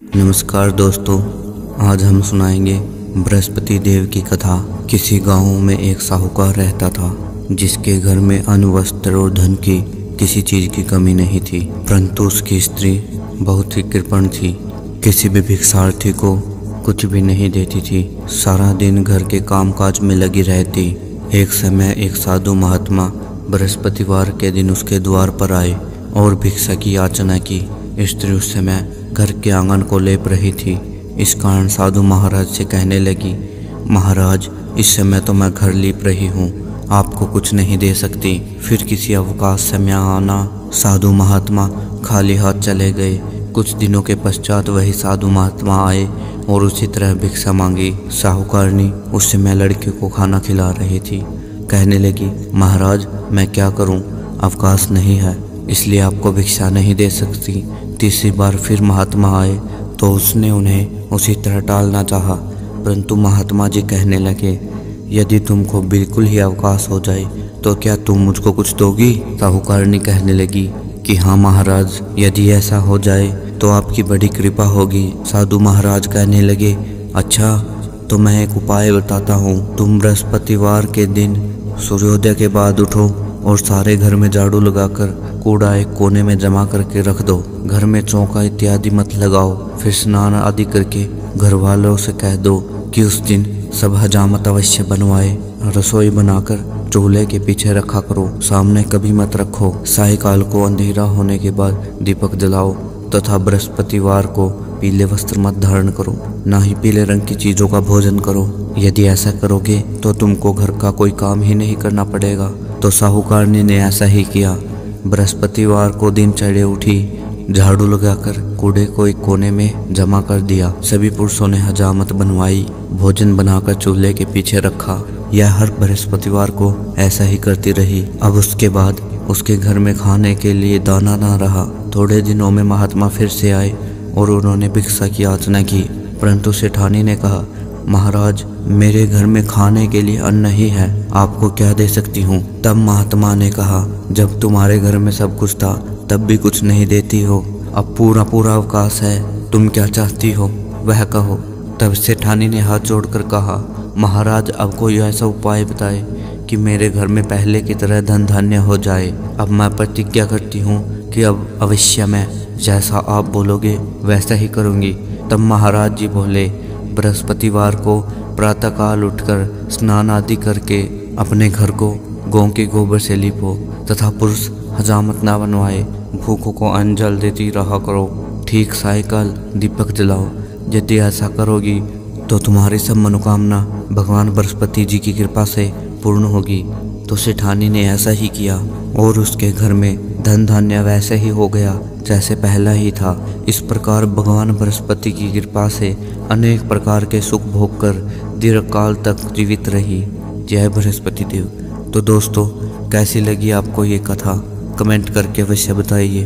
नमस्कार दोस्तों, आज हम सुनाएंगे बृहस्पति देव की कथा। किसी गांव में एक साहूकार रहता था जिसके घर में अन्न, वस्त्र और धन की किसी चीज की कमी नहीं थी, परंतु उसकी स्त्री बहुत ही कृपण थी। किसी भी भिक्षार्थी को कुछ भी नहीं देती थी, सारा दिन घर के कामकाज में लगी रहती। एक समय एक साधु महात्मा बृहस्पतिवार के दिन उसके द्वार पर आए और भिक्षा की याचना की। स्त्री उस समय घर के आंगन को लेप रही थी। इस कारण साधु महाराज से कहने लगी, महाराज, इस समय तो मैं घर लीप रही हूँ, आपको कुछ नहीं दे सकती। फिर किसी अवकाश समय आना। साधु महात्मा खाली हाथ चले गए। कुछ दिनों के पश्चात वही साधु महात्मा आए और उसी तरह भिक्षा मांगी। साहूकारनी उस समय लड़के को खाना खिला रही थी। कहने लगी, महाराज, मैं क्या करूं, अवकाश नहीं है, इसलिए आपको भिक्षा नहीं दे सकती। तीसरी बार फिर महात्मा आए तो उसने उन्हें उसी तरह टालना चाहा, परंतु महात्मा जी कहने लगे, यदि तुमको बिल्कुल ही अवकाश हो जाए तो क्या तुम मुझको कुछ दोगी? साहूकारनी कहने लगी कि हाँ महाराज, यदि ऐसा हो जाए तो आपकी बड़ी कृपा होगी। साधु महाराज कहने लगे, अच्छा, तो मैं एक उपाय बताता हूँ। तुम बृहस्पतिवार के दिन सूर्योदय के बाद उठो और सारे घर में झाड़ू लगाकर कूड़ा एक कोने में जमा करके रख दो। घर में चौका इत्यादि मत लगाओ। फिर स्नान आदि करके घर वालों से कह दो कि उस दिन सब हजामत अवश्य बनवाए। रसोई बनाकर चूल्हे के पीछे रखा करो, सामने कभी मत रखो। सायंकाल को अंधेरा होने के बाद दीपक जलाओ तथा बृहस्पतिवार को पीले वस्त्र मत धारण करो, ना ही पीले रंग की चीजों का भोजन करो। यदि ऐसा करोगे तो तुमको घर का कोई काम ही नहीं करना पड़ेगा। तो साहूकारनी ने ऐसा ही किया। बृहस्पतिवार को दिन चढ़े उठी, झाड़ू लगाकर कूड़े को एक कोने में जमा कर दिया। सभी पुरुषों ने हजामत बनवाई, भोजन बनाकर चूल्हे के पीछे रखा। यह हर बृहस्पतिवार को ऐसा ही करती रही। अब उसके बाद उसके घर में खाने के लिए दाना ना रहा। थोड़े दिनों में महात्मा फिर से आए और उन्होंने भिक्षा की याचना की, परंतु सेठानी ने कहा, महाराज, मेरे घर में खाने के लिए अन्न नहीं है, आपको क्या दे सकती हूँ? तब महात्मा ने कहा, जब तुम्हारे घर में सब कुछ था तब भी कुछ नहीं देती हो, अब पूरा अवकाश है, तुम क्या चाहती हो वह कहो। तब सेठानी ने हाथ जोड़कर कहा, महाराज, अब कोई ऐसा उपाय बताए कि मेरे घर में पहले की तरह धन धान्य हो जाए। अब मैं प्रतिज्ञा करती हूँ कि अब अवश्य मैं जैसा आप बोलोगे वैसा ही करूँगी। तब महाराज जी बोले, बृहस्पतिवार को प्रातःकाल उठकर स्नान आदि करके अपने घर को गौ के गोबर से लीपो तथा पुरुष हजामत ना बनवाए। भूखों को अन्न जल देती रहा करो। ठीक सायंकाल दीपक जलाओ। यदि ऐसा करोगी तो तुम्हारी सब मनोकामना भगवान बृहस्पति जी की कृपा से पूर्ण होगी। तो सेठानी ने ऐसा ही किया और उसके घर में धन धान्य वैसे ही हो गया जैसे पहला ही था। इस प्रकार भगवान बृहस्पति की कृपा से अनेक प्रकार के सुख भोग कर दीर्घकाल तक जीवित रही। जय बृहस्पति देव। तो दोस्तों, कैसी लगी आपको ये कथा? कमेंट करके अवश्य बताइए।